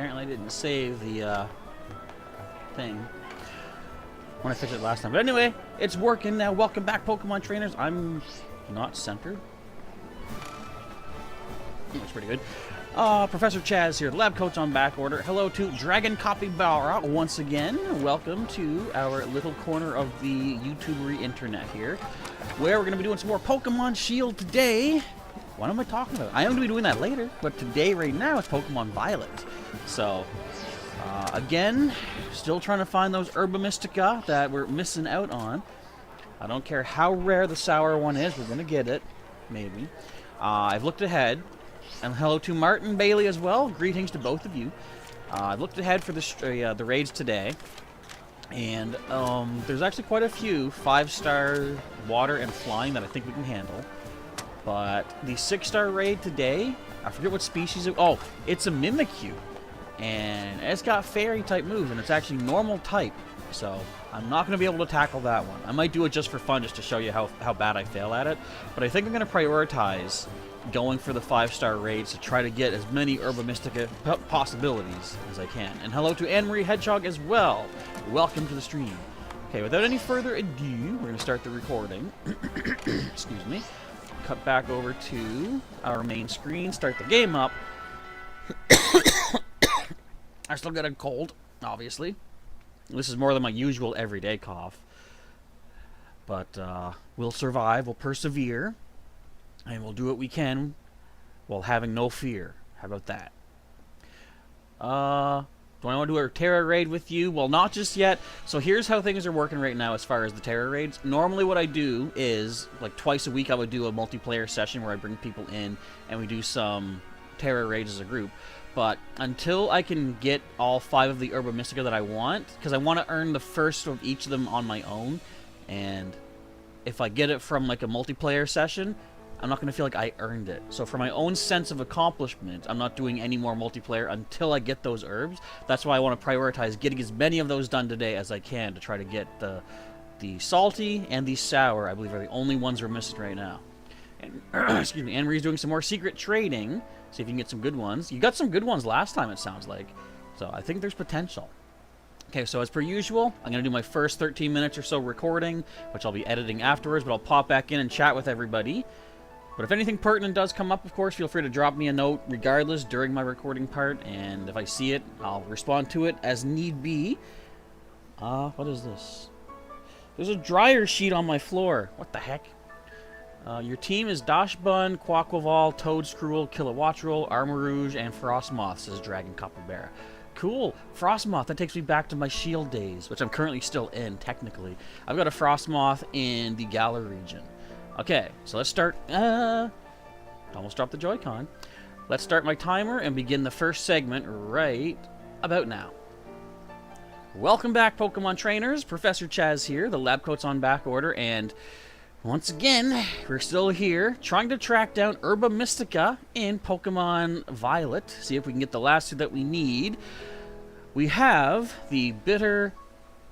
Apparently I didn't save the thing when I fixed it last time. But anyway, it's working now. Welcome back, Pokemon Trainers. I'm not centered. That's pretty good. Professor Chaz here, the lab coach on back order. Hello to Dragon Capybara once again. Welcome to our little corner of the YouTubery internet here, where we're going to be doing some more Pokemon Shield today. What am I talking about? I am going to be doing that later, but today, right now, it's Pokemon Violet. So, again, still trying to find those Herba Mystica that we're missing out on. I don't care how rare the sour one is, we're going to get it. Maybe. I've looked ahead. And hello to Martin Bailey as well. Greetings to both of you. I've looked ahead for the raids today. And there's actually quite a few 5-star water and flying that I think we can handle. But the 6-star raid today, I forget what species it... Oh, it's a Mimikyu. And it's got fairy type moves, and it's actually normal type. So I'm not going to be able to tackle that one. I might do it just for fun, just to show you how bad I fail at it. But I think I'm going to prioritize going for the 5-star raids to try to get as many Herba Mystica possibilities as I can. And hello to Anne-Marie Hedgehog as well. Welcome to the stream. Okay, without any further ado, we're going to start the recording. Excuse me. Cut back over to our main screen, start the game up. I still got a cold, obviously. This is more than my usual everyday cough. But we'll survive, we'll persevere. And we'll do what we can while having no fear. How about that? Do I want to do a Tera raid with you? Well, not just yet. So here's how things are working right now as far as the Tera raids. Normally what I do is, like twice a week I would do a multiplayer session where I bring people in and we do some Tera raids as a group. But until I can get all 5 of the Herba Mystica that I want, because I want to earn the first of each of them on my own, and if I get it from like a multiplayer session, I'm not going to feel like I earned it. So for my own sense of accomplishment, I'm not doing any more multiplayer until I get those herbs. That's why I want to prioritize getting as many of those done today as I can to try to get the salty and the sour, I believe, are the only ones we're missing right now. And excuse me, Anne-Marie's doing some more secret trading. See if you can get some good ones. You got some good ones last time, it sounds like. So I think there's potential. Okay, so as per usual, I'm going to do my first 13 minutes or so recording, which I'll be editing afterwards, but I'll pop back in and chat with everybody. But if anything pertinent does come up, of course, feel free to drop me a note regardless during my recording part, and if I see it, I'll respond to it as need be. What is this? There's a dryer sheet on my floor. What the heck? Your team is Dashbun, Quaquaval, Toadscruel, Kilowattrel, Armarouge, and Frostmoth, says Dragon Capybara. Cool. Frostmoth, that takes me back to my Shield days, which I'm currently still in, technically. I've got a Frostmoth in the Galar region. Okay, so let's start. Almost dropped the Joy-Con. Let's start my timer and begin the first segment right about now. Welcome back, Pokemon Trainers. Professor Chaz here, the lab coat's on back order, and once again, we're still here trying to track down Herba Mystica in Pokemon Violet. See if we can get the last 2 that we need. We have the bitter,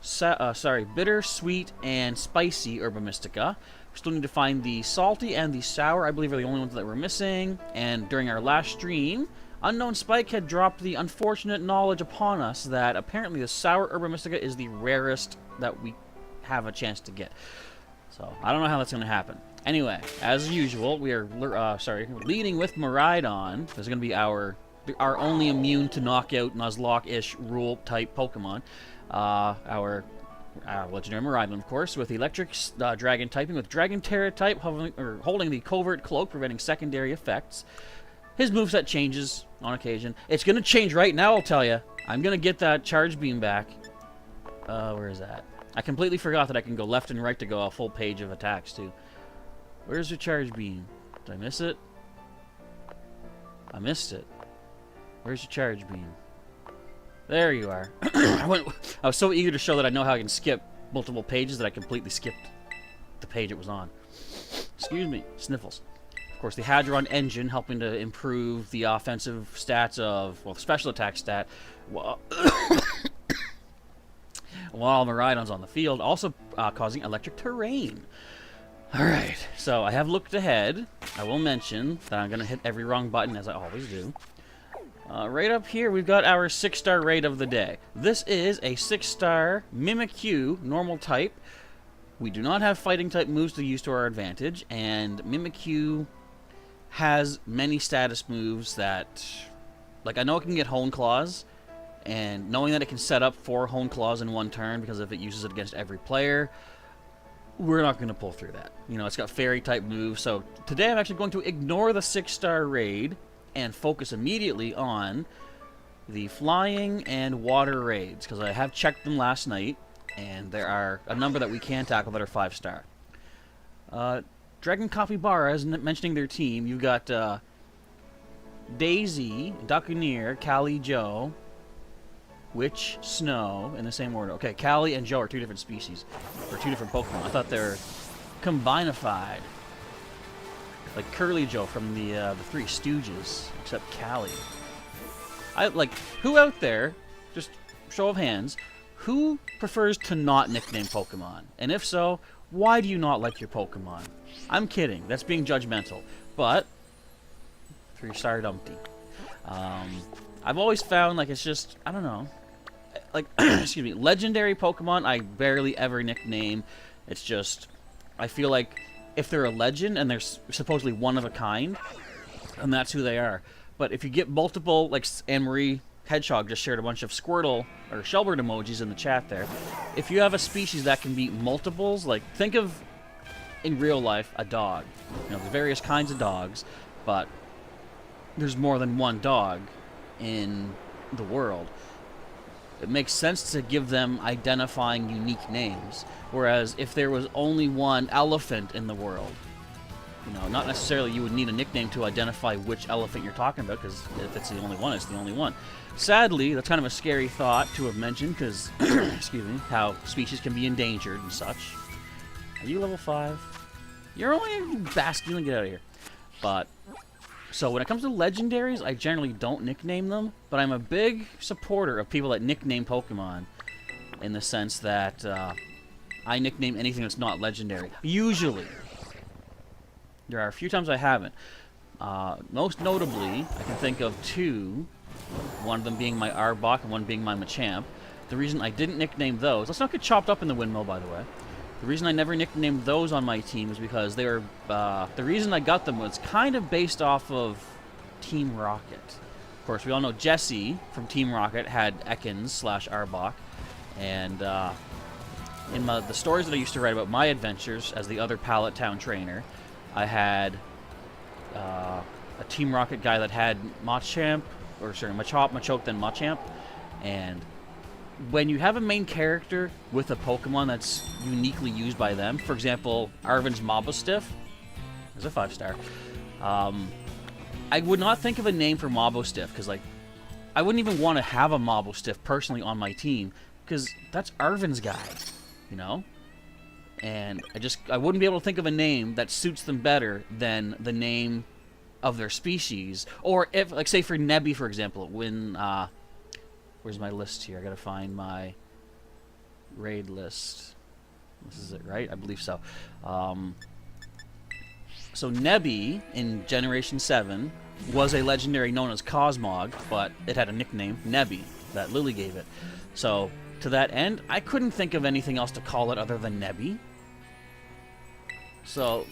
sweet, and spicy Herba Mystica. We still need to find the salty and the sour, I believe, are the only ones that we're missing. And during our last stream, Unknown Spike had dropped the unfortunate knowledge upon us that apparently the sour Herba Mystica is the rarest that we have a chance to get. So, I don't know how that's going to happen. Anyway, as usual, we are leading with Miraidon. This is going to be our only immune to knockout Nuzlocke-ish rule type Pokemon. Our legendary Miraidon, of course, with electric dragon typing, with Dragon Tera type, holding the covert cloak, preventing secondary effects. His moveset changes on occasion. It's going to change right now, I'll tell you. I'm going to get that charge beam back. Where is that? I completely forgot that I can go left and right to go a full page of attacks, too. Where's your charge beam? Did I miss it? I missed it. Where's your charge beam? There you are. I was so eager to show that I know how I can skip multiple pages that I completely skipped the page it was on. Excuse me. Sniffles. Of course, the Hadron engine helping to improve the offensive stats of, well, the special attack stat. While Miraidon's on the field, also causing electric terrain. Alright, so I have looked ahead. I will mention that I'm going to hit every wrong button, as I always do. Right up here, we've got our 6-star raid of the day. This is a 6-star Mimikyu normal type. We do not have fighting type moves to use to our advantage, and Mimikyu has many status moves that, like, I know it can get Hone Claws, and knowing that it can set up 4 Hone Claws in one turn because if it uses it against every player, we're not going to pull through that. You know, it's got fairy type moves, so today I'm actually going to ignore the 6-star raid and focus immediately on the flying and water raids, because I have checked them last night, and there are a number that we can tackle that are 5-star. Dragon Capybara is mentioning their team. You've got Daisy, Duccaneer, Callie, Joe, Witch, Snow, in the same order. Okay, Callie and Joe are 2 different species, or 2 different Pokemon. I thought they were combinified. Like Curly Joe from the Three Stooges, except Callie. Who out there, just show of hands, who prefers to not nickname Pokemon? And if so, why do you not like your Pokemon? I'm kidding. That's being judgmental. But 3-star Dumpty. I've always found, like, it's just, I don't know. Like, excuse me, legendary Pokemon I barely ever nickname. It's just, I feel like if they're a legend and they're supposedly one of a kind, and that's who they are. But if you get multiple, like Anne-Marie Hedgehog just shared a bunch of Squirtle or Shelbert emojis in the chat there. If you have a species that can be multiples, like think of in real life a dog. You know, there's various kinds of dogs, but there's more than one dog in the world. It makes sense to give them identifying unique names. Whereas if there was only one elephant in the world, you know, not necessarily you would need a nickname to identify which elephant you're talking about, because if it's the only one, it's the only one. Sadly, that's kind of a scary thought to have mentioned, because, excuse me, how species can be endangered and such. Are you level 5? You're only a bastion, get out of here. But, so when it comes to legendaries, I generally don't nickname them, but I'm a big supporter of people that nickname Pokemon, in the sense that I nickname anything that's not legendary. Usually. There are a few times I haven't. Most notably, I can think of 2, one of them being my Arbok and one being my Machamp. The reason I didn't nickname those, let's not get chopped up in the windmill, by the way. The reason I never nicknamed those on my team is because they were, the reason I got them was kind of based off of Team Rocket. Of course, we all know Jesse from Team Rocket had Ekans/Arbok, and in the stories that I used to write about my adventures as the other Pallet Town trainer, I had a Team Rocket guy that had Machop, Machoke, then Machamp. And when you have a main character with a Pokemon that's uniquely used by them, for example, Arvin's Mobostiff is a 5-star. I would not think of a name for Mobostiff, because, like, I wouldn't even want to have a Mobostiff personally on my team, because that's Arvin's guy, you know? And I wouldn't be able to think of a name that suits them better than the name of their species. Or if, like, say for Nebby, for example, when, where's my list here? I gotta find my raid list. This is it, right? I believe so. So Nebby in Generation 7 was a legendary known as Cosmog, but it had a nickname, Nebby, that Lily gave it. So, to that end, I couldn't think of anything else to call it other than Nebby. So,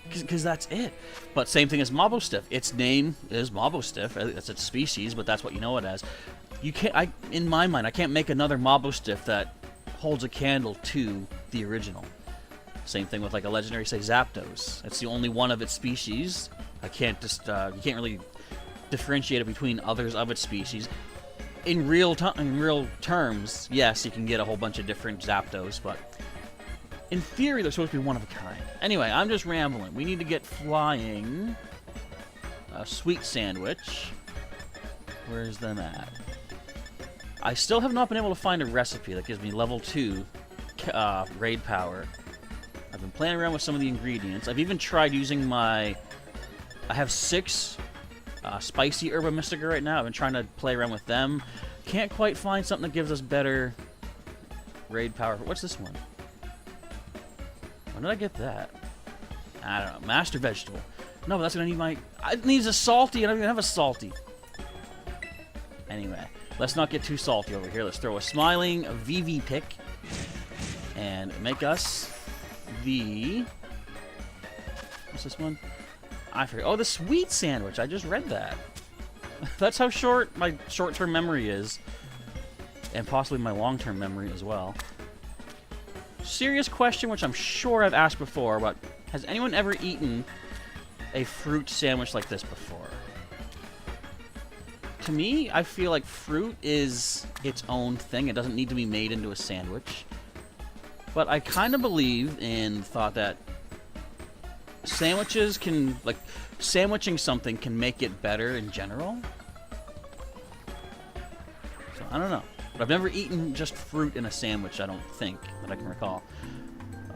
because that's it. But same thing as Mobostiff. Its name is Mobostiff. That's its species, but that's what you know it as. You can't. In my mind, I can't make another Mobostiff that holds a candle to the original. Same thing with like a legendary, say Zapdos. It's the only one of its species. I can't just. You can't really differentiate it between others of its species. In real terms, yes, you can get a whole bunch of different Zapdos, but in theory, they're supposed to be one of a kind. Anyway, I'm just rambling. We need to get flying. Sweet Sandwich. Where's them at? I still have not been able to find a recipe that gives me level 2 raid power. I've been playing around with some of the ingredients. I've even tried using my... I have 6 spicy Herba Mystica right now. I've been trying to play around with them. Can't quite find something that gives us better raid power. What's this one? When did I get that? I don't know. Master Vegetable. No, but that's going to need my... It needs a salty, and I don't even have a salty. Anyway, let's not get too salty over here. Let's throw a smiling VV pick and make us the... What's this one? I forget. Oh, the sweet sandwich. I just read that. That's how short my short-term memory is. And possibly my long-term memory as well. Serious question, which I'm sure I've asked before, but has anyone ever eaten a fruit sandwich like this before? To me, I feel like fruit is its own thing. It doesn't need to be made into a sandwich. But I kind of believe in the thought that sandwiches can, like, sandwiching something can make it better in general. So, I don't know. But I've never eaten just fruit in a sandwich, I don't think, that I can recall.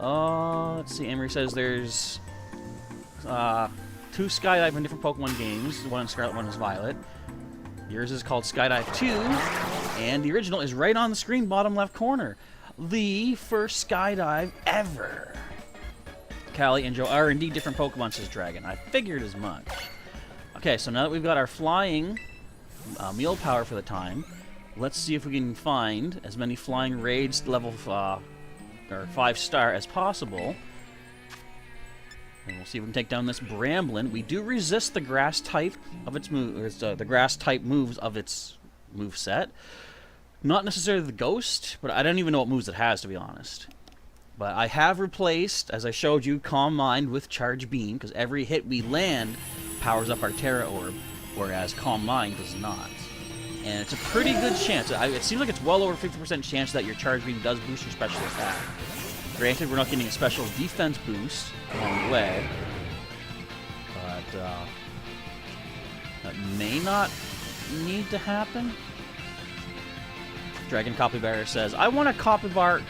Let's see. Amory says there's 2 Skydive in different Pokemon games. One in Scarlet, one is Violet. Yours is called Skydive 2, and the original is right on the screen, bottom left corner. The first Skydive ever. Callie and Joe are indeed different Pokemon, says Dragon. I figured as much. Okay, so now that we've got our flying meal power for the time, let's see if we can find as many flying raids level or 5-star as possible. And we'll see if we can take down this Bramblin. We do resist the grass type of its the grass type moves of its move set. Not necessarily the Ghost, but I don't even know what moves it has, to be honest. But I have replaced, as I showed you, Calm Mind with Charge Beam, because every hit we land powers up our Tera Orb, whereas Calm Mind does not. And it's a pretty good chance. It seems like it's well over 50% chance that your Charge Beam does boost your special attack. Granted, we're not getting a special defense boost along the way, but that may not need to happen. Dragon Capybara says, I want a capybara,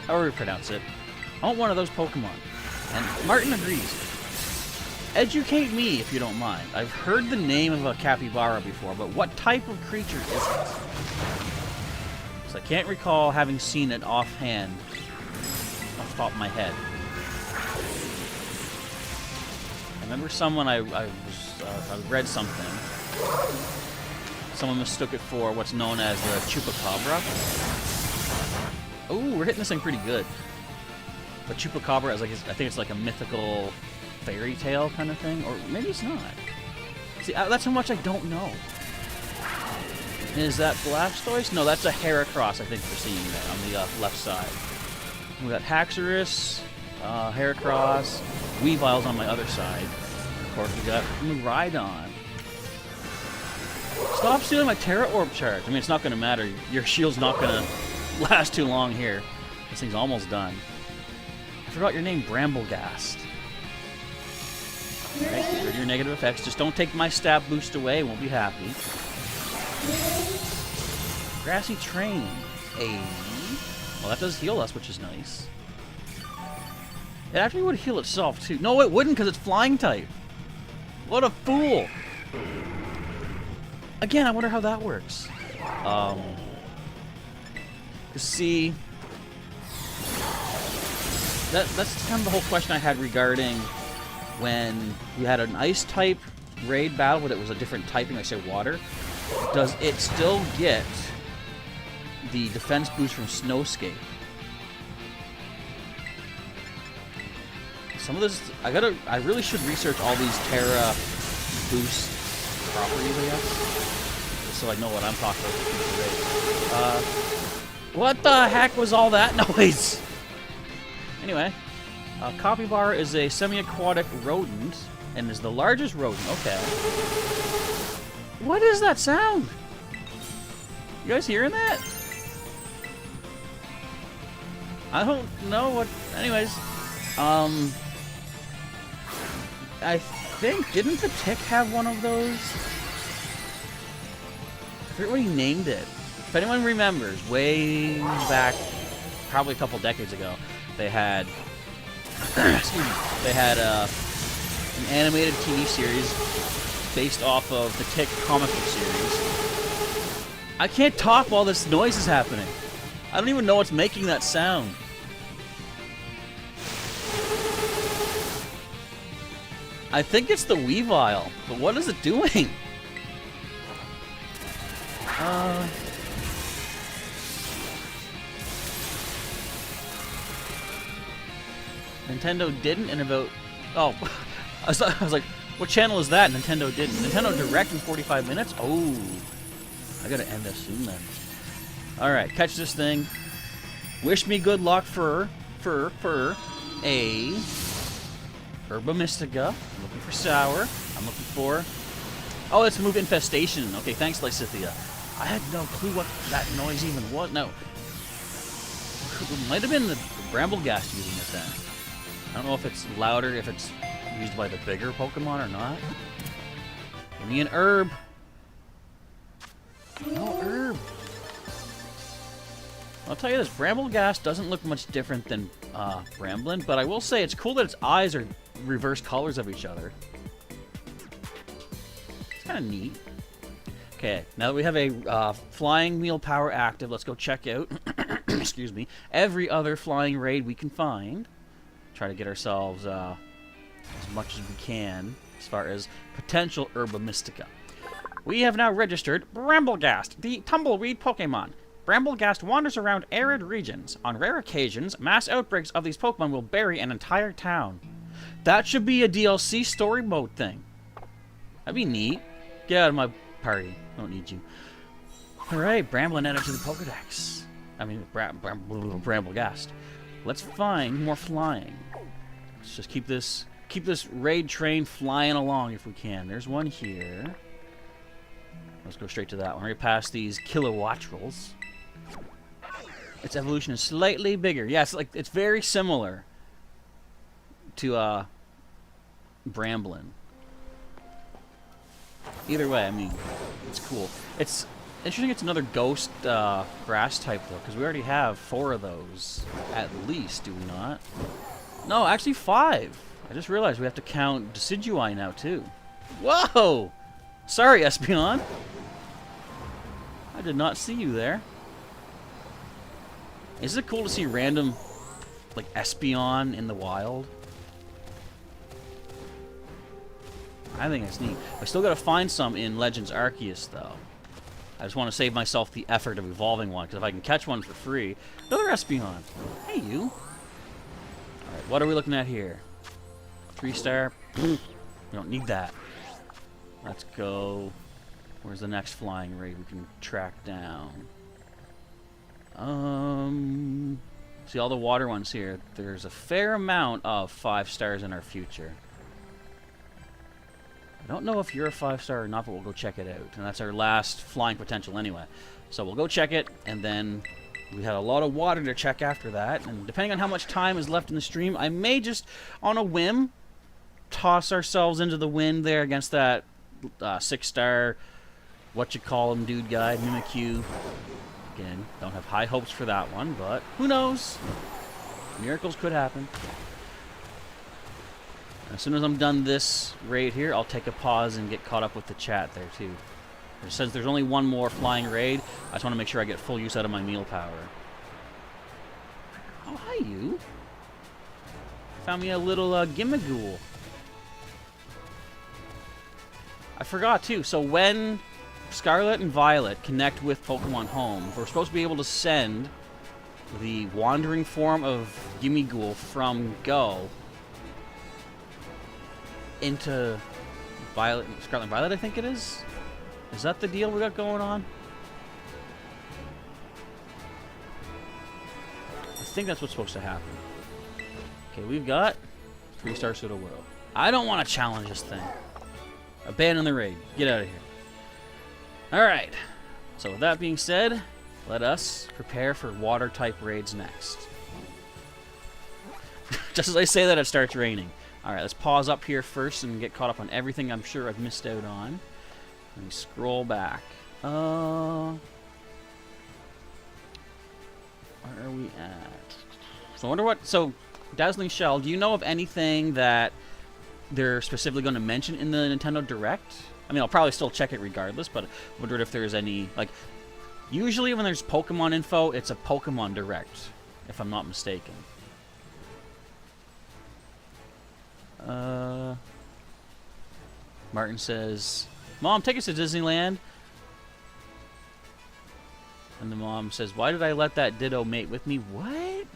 however you pronounce it. I want one of those Pokemon. And Martin agrees. Educate me, if you don't mind. I've heard the name of a capybara before, but what type of creature is it? I can't recall having seen it offhand, off the top of my head. I remember someone I read something. Someone mistook it for what's known as the Chupacabra. Oh, we're hitting this thing pretty good. But Chupacabra is like, I think it's like a mythical fairy tale kind of thing, or maybe it's not. See, that's how much I don't know. Is that Blastoise? No, that's a Heracross, I think we're seeing there on the left side. We got Haxorus, Heracross, Weavile's on my other side. Of course, we got Miraidon. Stop stealing my Tera Orb charge. I mean, it's not going to matter. Your shield's not going to last too long here. This thing's almost done. I forgot your name, Bramblegast. Alright, get rid of your negative effects. Just don't take my stab boost away. Won't be happy. Grassy Train. Well, that does heal us, which is nice. It actually would heal itself, too. No, it wouldn't, because it's flying type. What a fool. Again, I wonder how that works. See, that's kind of the whole question I had regarding when you had an ice type raid battle, but it was a different typing, like say water. Does it still get the defense boost from Snowscape? Some of this, I really should research all these Tera boost properties, I guess, so I know what I'm talking about. What the heck was all that noise? Anyway, Capybara is a semi-aquatic rodent and is the largest rodent. Okay. What is that sound? You guys hearing that? I don't know what... Anyways, I think... Didn't the Tick have one of those? I forget what he named it. If anyone remembers, way back, probably a couple decades ago, they had... excuse me. They had an animated TV series based off of the Tick comic book series. I can't talk while this noise is happening. I don't even know what's making that sound. I think it's the Weavile, but what is it doing? Nintendo didn't in about... Oh, I was like, what channel is that? Nintendo didn't. Nintendo Direct in 45 minutes? Oh, I gotta end this soon then. Alright, catch this thing. Wish me good luck for a Herba Mystica. I'm looking for Sour. I'm looking for... Oh, it's move Infestation. Okay, thanks, Lysithia. I had no clue what that noise even was. No. It might have been the Bramblegast using it then. I don't know if it's louder, if it's used by the bigger Pokemon or not. Give me an herb. No herb. I'll tell you this, Bramblegast doesn't look much different than Bramblin, but I will say it's cool that its eyes are reverse colors of each other. It's kind of neat. Okay, now that we have a flying wheel power active, let's go check out, excuse me, every other flying raid we can find. Try to get ourselves as much as we can as far as potential Herba Mystica. We have now registered Bramblegast, the tumbleweed Pokemon. Bramblegast wanders around arid regions. On rare occasions, mass outbreaks of these Pokemon will bury an entire town. That should be a DLC story mode thing. That'd be neat. Get out of my party. Don't need you. Alright, Bramblin added to the Pokedex. I mean, Bramblegast. Let's find more flying. Let's just keep this raid train flying along if we can. There's one here. Let's go straight to that one. We're gonna pass these Kilowattrels. Its evolution is slightly bigger. Yeah, it's very similar to Bramblin. Either way, I mean, it's cool. It's interesting it's another ghost grass type, though, because we already have 4 of those, at least, do we not? No, actually 5. I just realized we have to count Decidueye now, too. Whoa! Sorry, Espeon. I did not see you there. Is it cool to see random, like, Espeon in the wild? I think it's neat. I still gotta find some in Legends Arceus, though. I just want to save myself the effort of evolving one, because if I can catch one for free... Another Espeon! Hey, you! Alright, what are we looking at here? 3-star? We don't need that. Let's go... Where's the next flying raid we can track down? See all the water ones here. There's a fair amount of 5 stars in our future. I don't know if you're a 5-star or not, but we'll go check it out. And that's our last flying potential anyway. So we'll go check it, and then we had a lot of water to check after that. And depending on how much time is left in the stream, I may just, on a whim, toss ourselves into the wind there against that 6-star, what-you-call-him dude guy, Mimikyu. Again, don't have high hopes for that one, but who knows? Miracles could happen. As soon as I'm done this raid here, I'll take a pause and get caught up with the chat there, too. Since there's only one more flying raid, I just want to make sure I get full use out of my meal power. Oh, hi, you. Found me a little Gimmighoul. I forgot, too. So when Scarlet and Violet connect with Pokemon Home, we're supposed to be able to send the wandering form of Gimmighoul from Go into Violet, Scarlet and Violet, I think it is. Is that the deal we got going on? I think that's what's supposed to happen. Okay, we've got 3-star Sudowoodo. I don't want to challenge this thing. Abandon the raid. Get out of here. Alright. So with that being said, let us prepare for water-type raids next. Just as I say that, it starts raining. Alright, let's pause up here first and get caught up on everything I'm sure I've missed out on. Let me scroll back. Where are we at? So I wonder what... So, Dazzling Shell, do you know of anything that they're specifically going to mention in the Nintendo Direct? I mean, I'll probably still check it regardless, but I wondered if there's any... Like, usually when there's Pokemon info, it's a Pokemon Direct, if I'm not mistaken. Martin says, Mom, take us to Disneyland. And the mom says, why did I let that Ditto mate with me? What?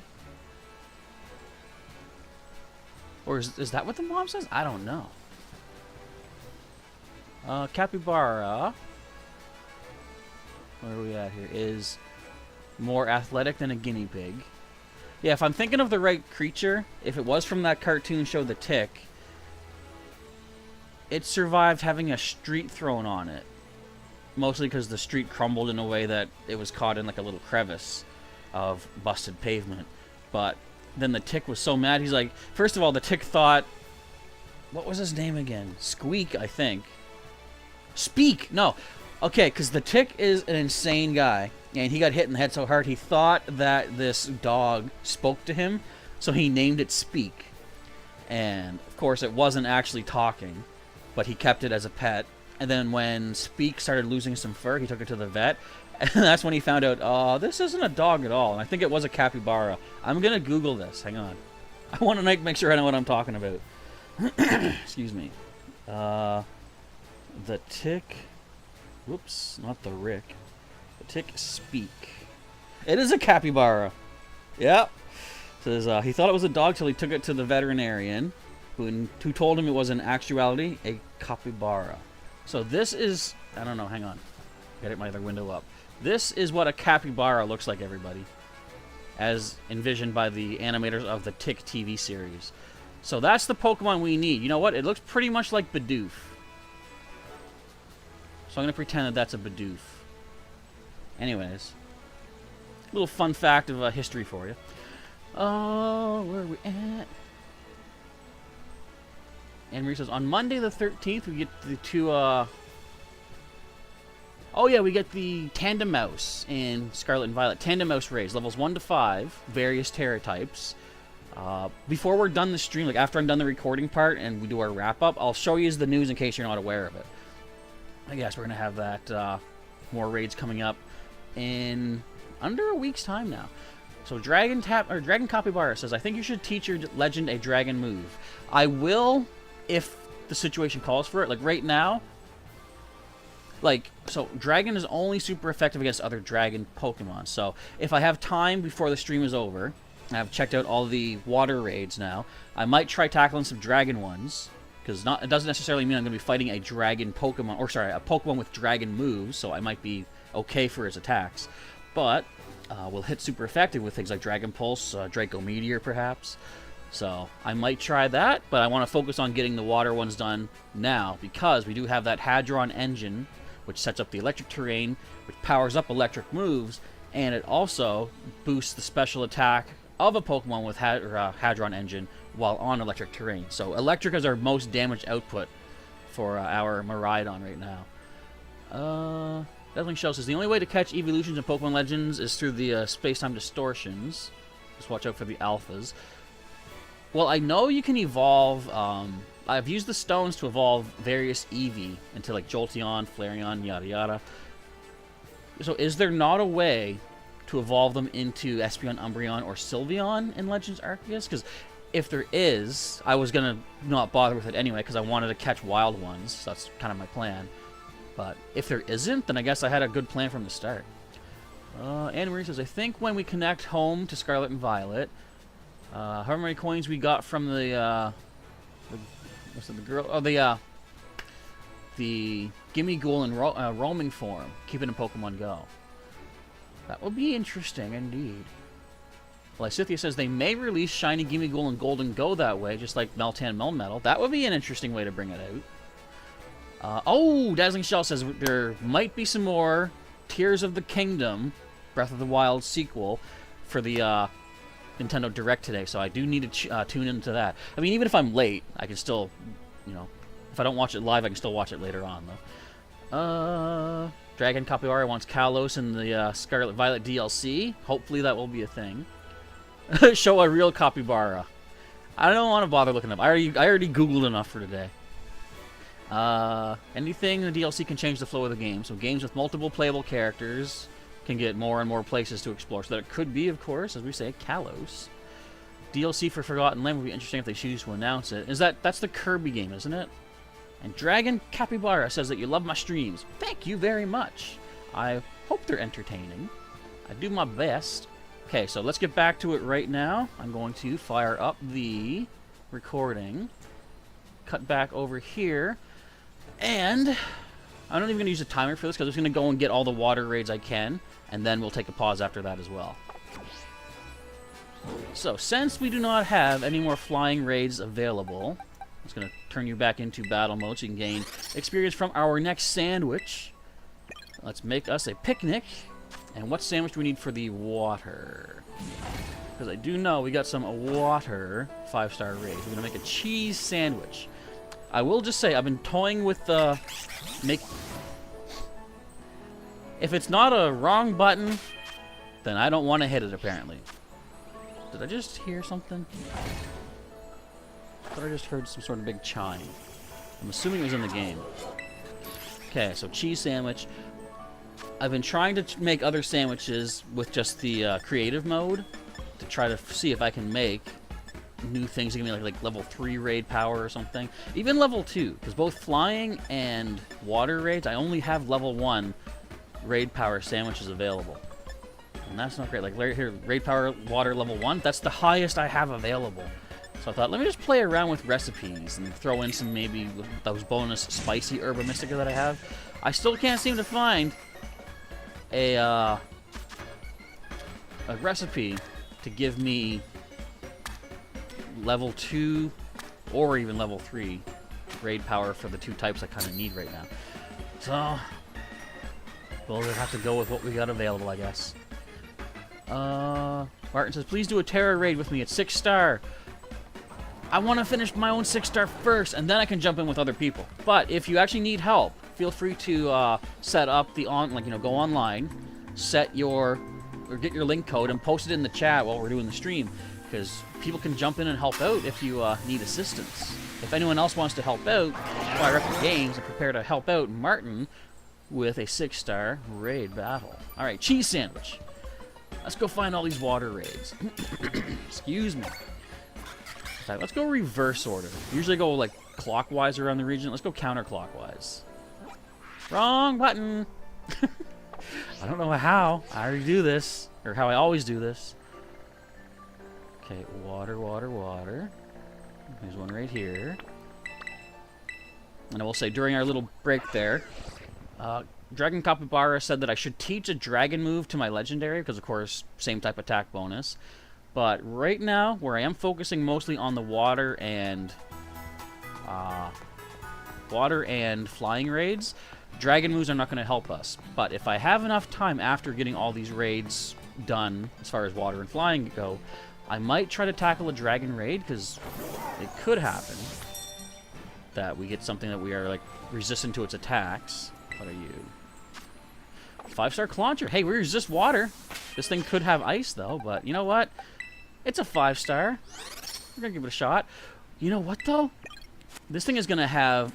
Or is that what the mom says? I don't know. Capybara, where are we at here, is more athletic than a guinea pig. Yeah, if I'm thinking of the right creature, if it was from that cartoon show The Tick, it survived having a street thrown on it. Mostly because the street crumbled in a way that it was caught in like a little crevice of busted pavement. But then the Tick was so mad, he's like, first of all, the Tick thought, what was his name again? Squeak, I think. Speak! No. Okay, because the Tick is an insane guy, and he got hit in the head so hard he thought that this dog spoke to him, so he named it Speak. And, of course, it wasn't actually talking, but he kept it as a pet. And then when Speak started losing some fur, he took it to the vet, and that's when he found out, oh, this isn't a dog at all, and I think it was a capybara. I'm going to Google this. Hang on. I want to make sure I know what I'm talking about. Excuse me. The Tick... Whoops, not the Rick. The Tick Speak. It is a capybara. Yep. Says he thought it was a dog till he took it to the veterinarian, who told him it was in actuality a capybara. So this is... I don't know, hang on. Gotta get my other window up. This is what a capybara looks like, everybody. As envisioned by the animators of the Tick TV series. So that's the Pokemon we need. You know what? It looks pretty much like Bidoof. So I'm going to pretend that that's a Bidoof. Anyways. Little fun fact of history for you. Oh, where are we at? And Marie says, on Monday the 13th, we get the two, oh yeah, we get the Tandem Mouse in Scarlet and Violet. Tandem Mouse raids, levels 1 to 5, various Tera types. Before we're done the stream, like after I'm done the recording part and we do our wrap-up, I'll show you the news in case you're not aware of it. I guess we're going to have that, more raids coming up in under a week's time now. So Dragon Capybara says, I think you should teach your legend a dragon move. I will, if the situation calls for it. Like right now, like, so dragon is only super effective against other dragon Pokemon. So if I have time before the stream is over, I've checked out all the water raids now, I might try tackling some dragon ones. Because it doesn't necessarily mean I'm going to be fighting a dragon Pokemon, or sorry, a Pokemon with dragon moves, so I might be okay for his attacks. But will hit super effective with things like Dragon Pulse, Draco Meteor perhaps. So I might try that, but I want to focus on getting the water ones done now, because we do have that Hadron engine, which sets up the electric terrain, which powers up electric moves, and it also boosts the special attack of a Pokemon with Hadron engine while on electric terrain. So electric is our most damage output for our Miraidon right now. Definitely Shell says, the only way to catch evolutions in Pokemon Legends is through the space-time distortions. Just watch out for the alphas. Well, I know you can evolve... I've used the stones to evolve various Eevee into like Jolteon, Flareon, yada yada. So is there not a way to evolve them into Espeon, Umbreon, or Sylveon in Legends Arceus? Because if there is, I was going to not bother with it anyway because I wanted to catch wild ones. So that's kind of my plan. But if there isn't, then I guess I had a good plan from the start. Anne Marie says, I think when we connect home to Scarlet and Violet, however many coins we got from the Gimme Ghoul and roaming form, keep it in Pokemon Go. That will be interesting indeed. Lysithia says they may release Shiny Gimme Ghoul and Golden Go that way, just like Meltan Melmetal. That would be an interesting way to bring it out. Oh, Dazzling Shell says there might be some more Tears of the Kingdom, Breath of the Wild sequel for the Nintendo Direct today, so I do need to tune into that. I mean, even if I'm late, I can still, you know, if I don't watch it live, I can still watch it later on, though. Dragon Capybara wants Kalos in the Scarlet Violet DLC. Hopefully that will be a thing. Show a real capybara. I don't want to bother looking up. I already Googled enough for today. Anything in the DLC can change the flow of the game. So games with multiple playable characters can get more and more places to explore. So that it could be, of course, as we say, Kalos. DLC for Forgotten Land would be interesting if they choose to announce it. That's the Kirby game, isn't it? And Dragon Capybara says that you love my streams. Thank you very much. I hope they're entertaining. I do my best. Okay, so let's get back to it right now. I'm going to fire up the recording. Cut back over here. And I'm not even going to use a timer for this because I'm just going to go and get all the water raids I can. And then we'll take a pause after that as well. So, since we do not have any more flying raids available, I'm just going to turn you back into battle mode so you can gain experience from our next sandwich. Let's make us a picnic. And what sandwich do we need for the water? Because I do know we got some water 5-star raids. We're going to make a cheese sandwich. I will just say, I've been toying with the... If it's not a wrong button, then I don't want to hit it, apparently. Did I just hear something? I thought I just heard some sort of big chime. I'm assuming it was in the game. Okay, so cheese sandwich. I've been trying to make other sandwiches with just the creative mode to try to see if I can make new things. Give me like level 3 raid power or something. Even level 2, because both flying and water raids, I only have level 1 raid power sandwiches available. And that's not great. Like right here, raid power water level 1, that's the highest I have available. So I thought, let me just play around with recipes and throw in some maybe those bonus spicy herba mystica that I have. I still can't seem to find a recipe to give me level 2 or even level 3 raid power for the 2 types I kind of need right now. So we'll just have to go with what we got available, I guess. Martin says, please do a Tera raid with me at 6-star. I want to finish my own 6-star first, and then I can jump in with other people. But if you actually need help, feel free to set up the go online, set your, or get your link code and post it in the chat while we're doing the stream, because people can jump in and help out if you need assistance. If anyone else wants to help out, Fire Up the Games and prepare to help out Martin with a 6-star raid battle. All right, cheese sandwich. Let's go find all these water raids. Excuse me. Okay, let's go reverse order. Usually go like clockwise around the region. Let's go counterclockwise. Wrong button. I don't know how. I already do this, or how I always do this. Okay, water, water, water. There's one right here. And I will say, during our little break there, Dragon Capybara said that I should teach a dragon move to my legendary, because of course, same type attack bonus. But right now, where I am focusing mostly on the water and flying raids, dragon moves are not going to help us. But if I have enough time after getting all these raids done, as far as water and flying go, I might try to tackle a dragon raid, because it could happen that we get something that we are like resistant to its attacks. What are you? 5-star Clauncher. Hey, we resist water. This thing could have ice, though, but you know what? It's a 5-star. We're going to give it a shot. You know what, though? This thing is going to have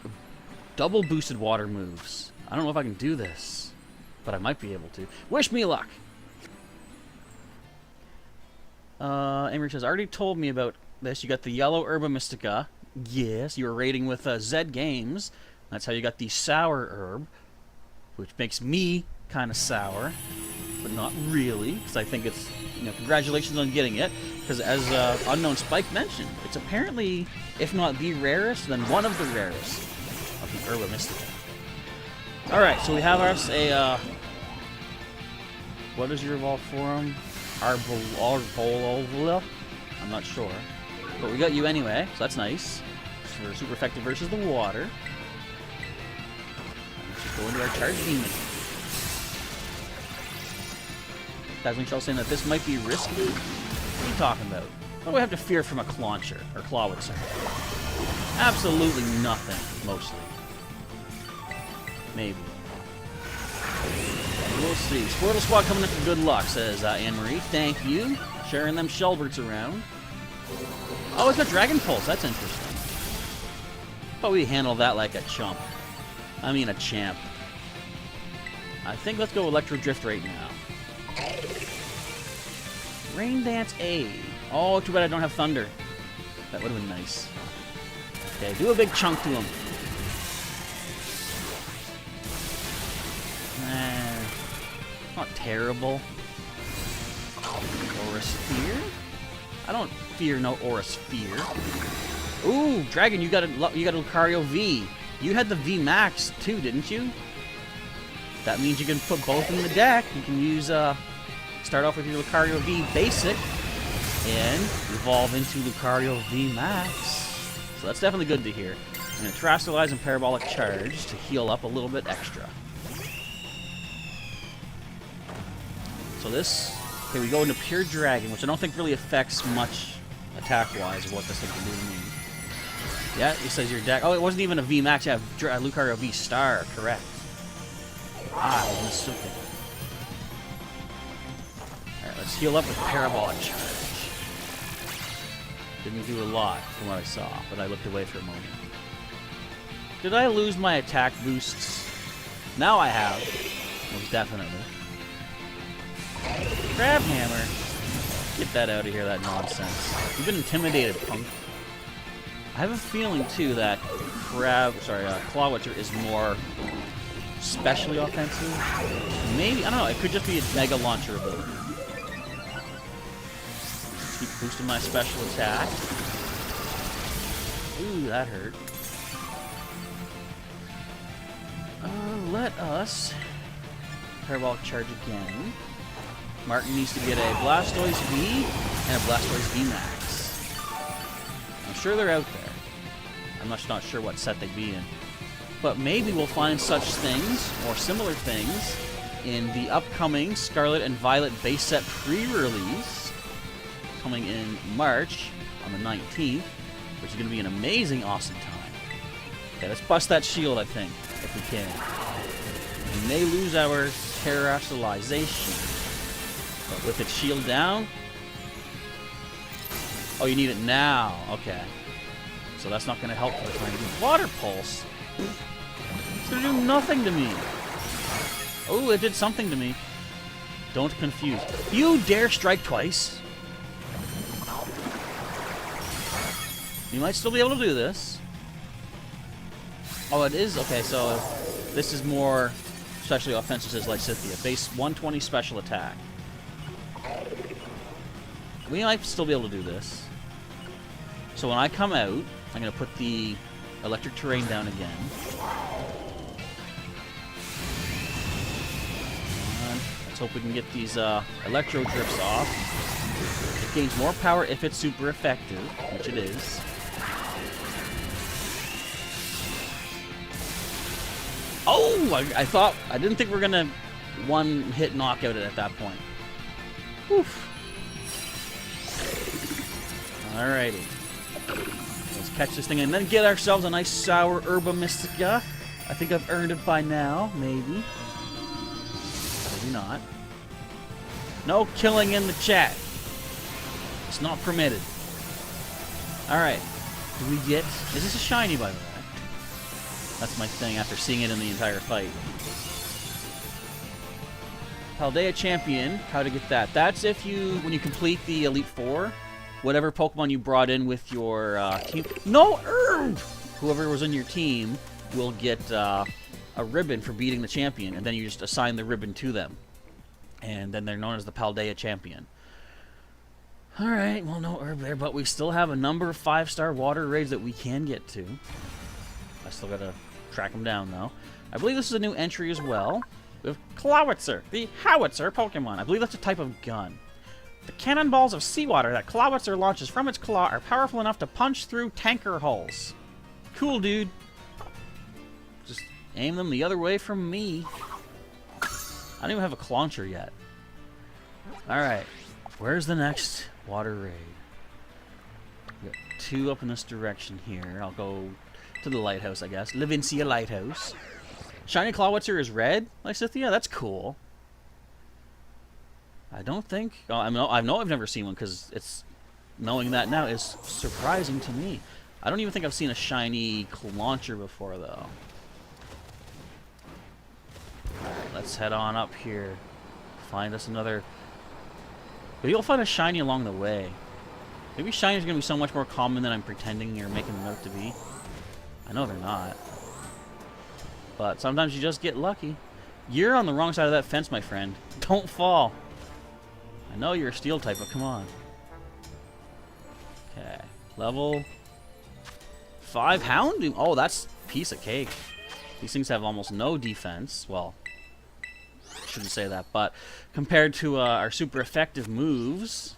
double boosted water moves. I don't know if I can do this, but I might be able to. Wish me luck! Emery says, already told me about this. You got the yellow Herba Mystica. Yes, you were raiding with Zed Games. That's how you got the sour herb, which makes me kind of sour, but not really, because I think it's, congratulations on getting it, because as Unknown Spike mentioned, it's apparently, if not the rarest, then one of the rarest of the Herba Mystica. Alright, so we have us a, what is your evolved form? Arbololvula? I'm not sure. But we got you anyway, so that's nice. So we're super effective versus the water. Let's just go into our charge demon. Dazzling Shell saying that this might be risky? What are you talking about? What do we have to fear from a Clauncher? Or Claw would say. Absolutely nothing, mostly. Maybe. We'll see. Squirtle Squad coming in for good luck, says Anne-Marie. Thank you. Sharing them Shelberts around. Oh, it's got Dragon Pulse. That's interesting. But we handle that like a chump. I mean a champ. I think let's go Electro Drift right now. Rain Dance A. Oh, too bad I don't have Thunder. That would have been nice. Okay, do a big chunk to him. Not terrible. Aura Sphere. I don't fear no Aura Sphere. Ooh, Dragon, you got a Lucario V. You had the V Max too, didn't you? That means you can put both in the deck. You can use start off with your Lucario V Basic and evolve into Lucario V Max. So that's definitely good to hear. I'm going to Terastallize and Parabolic Charge to heal up a little bit extra. So this, okay, we go into Pure Dragon, which I don't think really affects much attack-wise of what this thing can do to me. Yeah, it says your deck. Oh, it wasn't even a V Max. Yeah, Lucario V Star, correct. Ah, I was mistaken. Alright, let's heal up with Parabolic Charge. Didn't do a lot from what I saw, but I looked away for a moment. Did I lose my attack boosts? Now I have. Most definitely. Crab Hammer. Get that out of here, that nonsense. You've been intimidated, punk. I have a feeling, too, that Clawitzer is more specially offensive. Maybe, I don't know, it could just be a Mega Launcher ability. Keep boosting my special attack. Ooh, that hurt. Let us Parabolic Charge again. Martin needs to get a Blastoise V and a Blastoise V Max. I'm sure they're out there. I'm not sure what set they'd be in. But maybe we'll find such things, or similar things, in the upcoming Scarlet and Violet base set pre-release, coming in March on the 19th, which is going to be an amazing, awesome time. Okay, let's bust that shield, I think, if we can. We may lose our Terastallization, but with its shield down... Oh, you need it now. Okay. So that's not going to help for the time being. Water Pulse? It's going to do nothing to me. Oh, it did something to me. Don't confuse. You dare strike twice? You might still be able to do this. Oh, it is? Okay, so this is more especially offensive, says Lysithea. Base 120 special attack. We might still be able to do this. So when I come out, I'm going to put the electric terrain down again. Let's hope we can get these electro drips off. It gains more power if it's super effective, which it is. Oh! I didn't think we were gonna one-hit knockout it at that point. Oof. Alrighty. Let's catch this thing and then get ourselves a nice sour Herba Mystica. I think I've earned it by now, maybe. Maybe not. No killing in the chat. It's not permitted. Alright. Do we get... Is this a shiny, by the way? That's my thing after seeing it in the entire fight. Paldea Champion. How to get that. That's if you... When you complete the Elite Four, whatever Pokemon you brought in with your team... No! Whoever was in your team will get a ribbon for beating the champion, and then you just assign the ribbon to them. And then they're known as the Paldea Champion. Alright, well, no herb there, but we still have a number of 5-star water raids that we can get to. I still gotta track them down, though. I believe this is a new entry as well. We have Clawitzer, the Howitzer Pokemon. I believe that's a type of gun. The cannonballs of seawater that Clawitzer launches from its claw are powerful enough to punch through tanker hulls. Cool, dude. Just aim them the other way from me. I don't even have a Clauncher yet. Alright. Where's the next water raid? We got 2 up in this direction here. I'll go to the lighthouse, I guess. Levincia Lighthouse. Shiny Clawitzer is red, Lysithea? That's cool. I don't think... Oh, I know I've never seen one, because it's... Knowing that now is surprising to me. I don't even think I've seen a shiny Clauncher before, though. Alright, let's head on up here. Find us another... Maybe you'll find a shiny along the way. Maybe shinies are going to be so much more common than I'm pretending or making them out to be. I know they're not. But sometimes you just get lucky. You're on the wrong side of that fence, my friend. Don't fall. I know you're a steel type, but come on. Okay. Level 5 Houndoom. Oh, that's a piece of cake. These things have almost no defense. Well, I shouldn't say that, but compared to our super effective moves,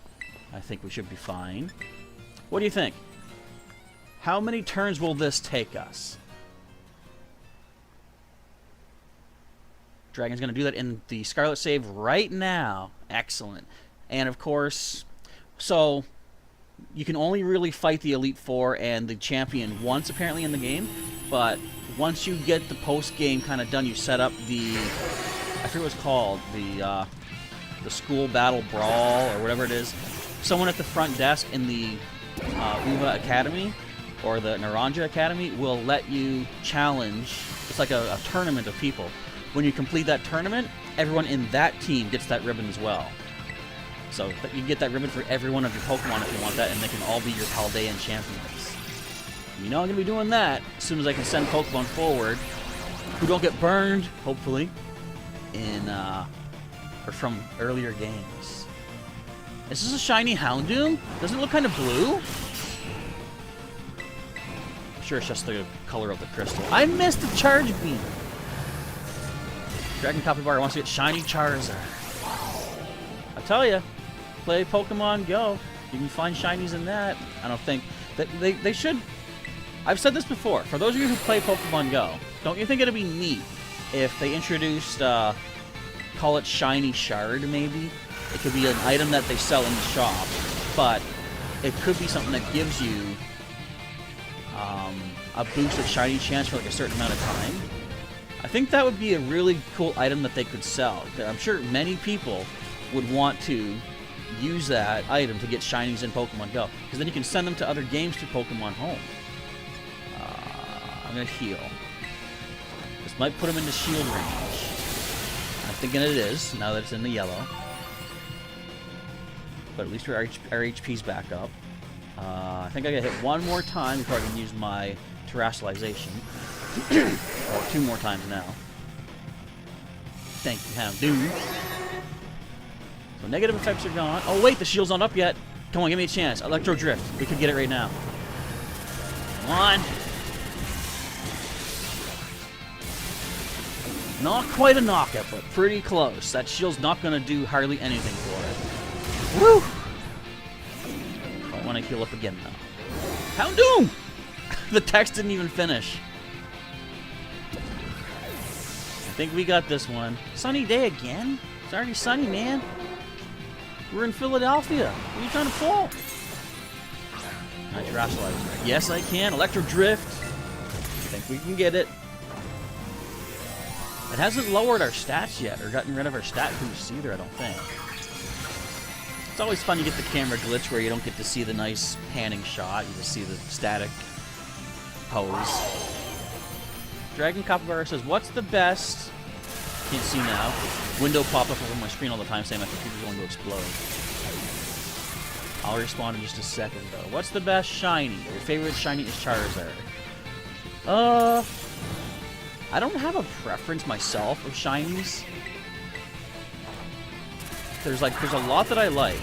I think we should be fine. What do you think? How many turns will this take us? Dragon's going to do that in the Scarlet save right now. Excellent. And of course, so you can only really fight the Elite Four and the champion once apparently in the game, but once you get the post-game kind of done, you set up the, I forget what it's called, the school battle brawl or whatever it is. Someone at the front desk in the Uva Academy or the Naranja Academy will let you challenge. It's like a tournament of people. When you complete that tournament, everyone in that team gets that ribbon as well. So you can get that ribbon for every one of your Pokemon if you want that, and they can all be your Paldean champions. You know I'm going to be doing that as soon as I can send Pokemon forward who don't get burned, hopefully, in or from earlier games. Is this a shiny Houndoom? Doesn't it look kind of blue? I'm sure it's just the color of the crystal. I missed the Charge Beam! Dragon Capybara wants to get shiny Charizard. I tell you, play Pokemon Go. You can find shinies in that. I don't think that they should. I've said this before. For those of you who play Pokemon Go, don't you think it'd be neat if they introduced, call it Shiny Shard, maybe? It could be an item that they sell in the shop, but it could be something that gives you a boost of shiny chance for like a certain amount of time. I think that would be a really cool item that they could sell. I'm sure many people would want to use that item to get shinies in Pokemon Go, because then you can send them to other games to Pokemon Home. I'm going to heal. This might put them into shield range. I'm thinking it is, now that it's in the yellow. But at least our HP's back up. I think I gotta hit one more time before I can use my terrestrialization. Or 2 more times now. Thank you, Houndoom. So negative effects are gone. Oh wait, the shield's not up yet. Come on, give me a chance. Electro Drift. We could get it right now. Come on. Not quite a knockout, but pretty close. That shield's not gonna do hardly anything for it. Woo! I want to heal up again now. Houndoom! The text didn't even finish. I think we got this one. Sunny day again? It's already sunny, man. We're in Philadelphia. What are you trying to pull? Can I terrestrialize? Yes, I can. Electro Drift. I think we can get it. It hasn't lowered our stats yet, or gotten rid of our stat boosts either, I don't think. It's always fun to get the camera glitch where you don't get to see the nice panning shot. You just see the static pose. Dragon Capybara says, what's the best... Can't see now. Window pop up over my screen all the time saying my computer's going to explode. I'll respond in just a second, though. What's the best shiny? Your favorite shiny is Charizard. I don't have a preference myself of shinies. There's a lot that I like,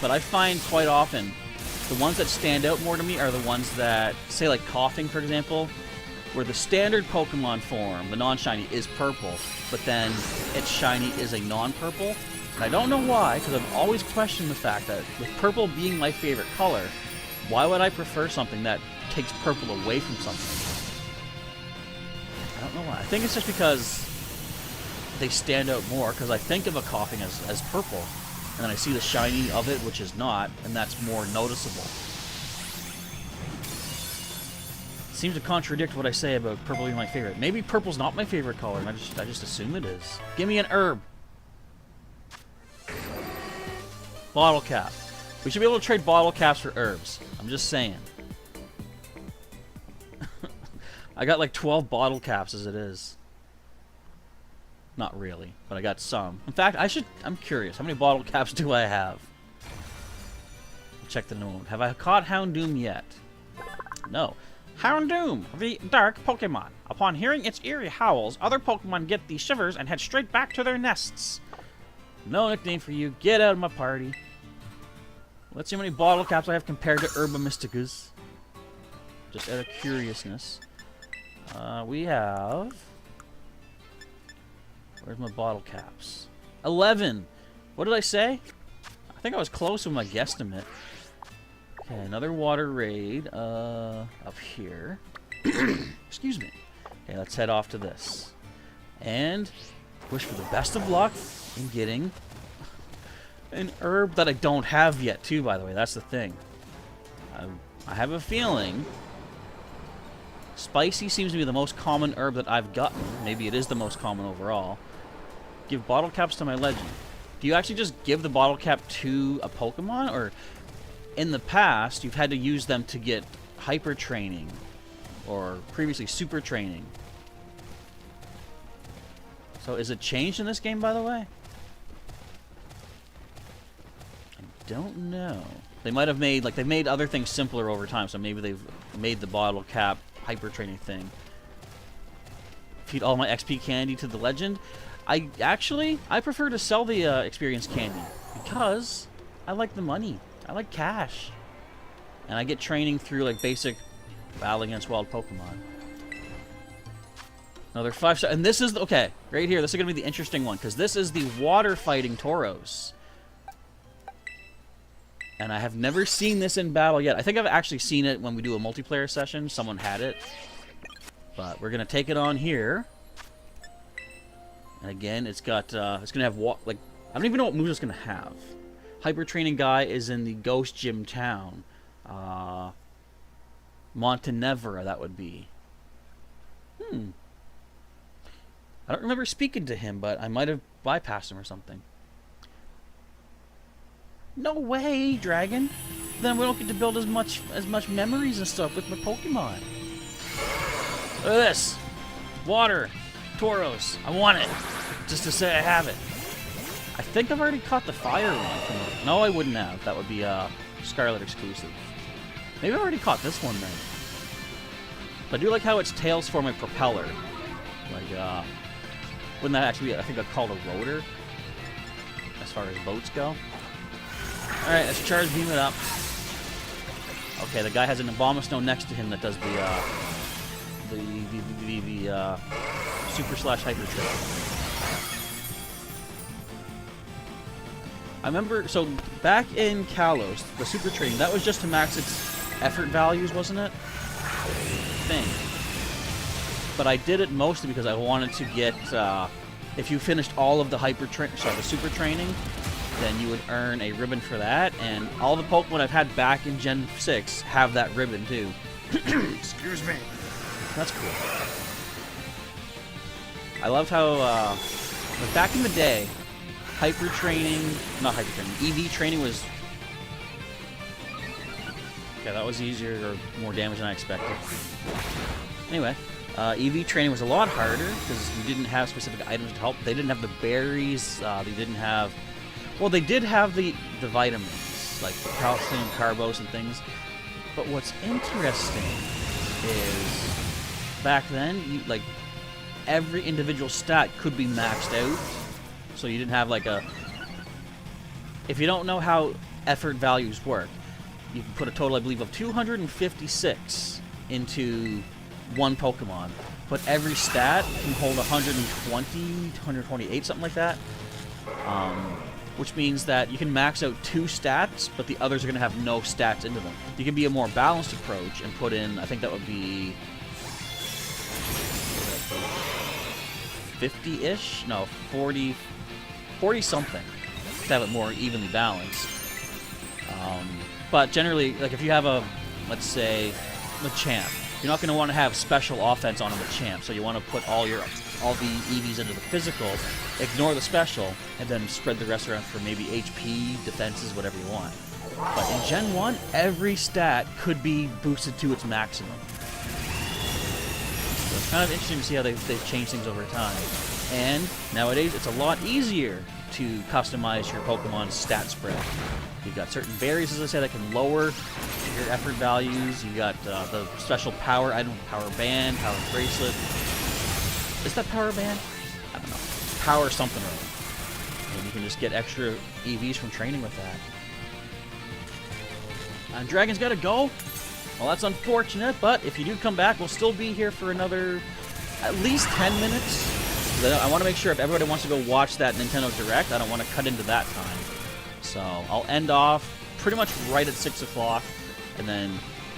but I find quite often the ones that stand out more to me are the ones that, say like Coughing, for example, where the standard Pokemon form, the non-shiny, is purple, but then its shiny is a non-purple. And I don't know why, because I've always questioned the fact that with purple being my favorite color, why would I prefer something that takes purple away from something? I don't know why. I think it's just because they stand out more, because I think of a Coughing as purple, and then I see the shiny of it, which is not, and that's more noticeable. Seems to contradict what I say about purple being my favorite. Maybe purple's not my favorite color, and I just assume it is. Give me an herb. Bottle cap. We should be able to trade bottle caps for herbs. I'm just saying. I got like 12 bottle caps as it is. Not really, but I got some. In fact, I'm curious. How many bottle caps do I have? Check the note. Have I caught Houndoom yet? No. Houndoom, the dark Pokemon. Upon hearing its eerie howls, other Pokemon get the shivers and head straight back to their nests. No nickname for you. Get out of my party. Let's see how many bottle caps I have compared to Herba Mysticas. Just out of curiousness. We have... Where's my bottle caps? 11! What did I say? I think I was close with my guesstimate. Okay, another water raid up here. Excuse me. Okay, let's head off to this. And wish for the best of luck in getting an herb that I don't have yet, too, by the way. That's the thing. I have a feeling spicy seems to be the most common herb that I've gotten. Maybe it is the most common overall. Give bottle caps to my legend. Do you actually just give the bottle cap to a Pokemon? Or in the past, you've had to use them to get hyper training. Or previously super training. So is it changed in this game, by the way? I don't know. They might have made, like, they've made other things simpler over time, so maybe they've made the bottle cap hyper training thing. Feed all my XP candy to the legend. I prefer to sell the experience candy because I like the money. I like cash. And I get training through, like, basic battle against wild Pokemon. Another 5-star. And this is, okay, right here. This is going to be the interesting one because this is the water fighting Tauros. And I have never seen this in battle yet. I think I've actually seen it when we do a multiplayer session. Someone had it. But we're going to take it on here. And again, it's got, it's going to have, like, I don't even know what moves it's going to have. Hyper Training Guy is in the Ghost Gym Town. Montenevera, that would be. I don't remember speaking to him, but I might have bypassed him or something. No way, Dragon. Then we don't get to build as much memories and stuff with my Pokemon. Look at this. Water. Tauros. I want it. Just to say I have it. I think I've already caught the fire one. No, I wouldn't have. That would be Scarlet exclusive. Maybe I already caught this one then. But I do like how its tails form a propeller. Like, wouldn't that actually be, I think I'd call it a rotor? As far as boats go. Alright, let's charge beam it up. Okay, the guy has an Abomasnow next to him that does the super slash hyper trick. I remember, so back in Kalos, the super training, that was just to max its effort values, wasn't it? But I did it mostly because I wanted to get, if you finished all of the the super training, then you would earn a ribbon for that, and all the Pokemon I've had back in Gen 6 have that ribbon too. Excuse me. That's cool. I love how, like back in the day, EV training was... Okay, that was easier or more damage than I expected. Anyway, EV training was a lot harder because you didn't have specific items to help. They didn't have the berries, they didn't have... Well, they did have the vitamins, like the calcium, carbos, and things. But what's interesting is, back then, like, every individual stat could be maxed out. So you didn't have, like, a... If you don't know how effort values work, you can put a total, I believe, of 256 into one Pokemon. But every stat can hold 120, 128, something like that. Which means that you can max out 2 stats, but the others are going to have no stats into them. You can be a more balanced approach and put in, I think that would be 50-ish? No, 40 something to have it more evenly balanced. But generally, like if you have a, let's say, Machamp, you're not going to want to have special offense on a Machamp, so you want to put all the EVs into the physical, ignore the special, and then spread the rest around for maybe HP, defenses, whatever you want. But in Gen 1, every stat could be boosted to its maximum. So it's kind of interesting to see how they've changed things over time. And nowadays, it's a lot easier to customize your Pokemon's stat spread. You've got certain berries, as I said, that can lower your effort values. You got the special power item, power band, power bracelet. Is that power band? I don't know. Power something or other. And you can just get extra EVs from training with that. And Dragon's got to go. Well, that's unfortunate, but if you do come back, we'll still be here for another at least 10 minutes. I want to make sure if everybody wants to go watch that Nintendo Direct, I don't want to cut into that time. So I'll end off pretty much right at 6 o'clock, and then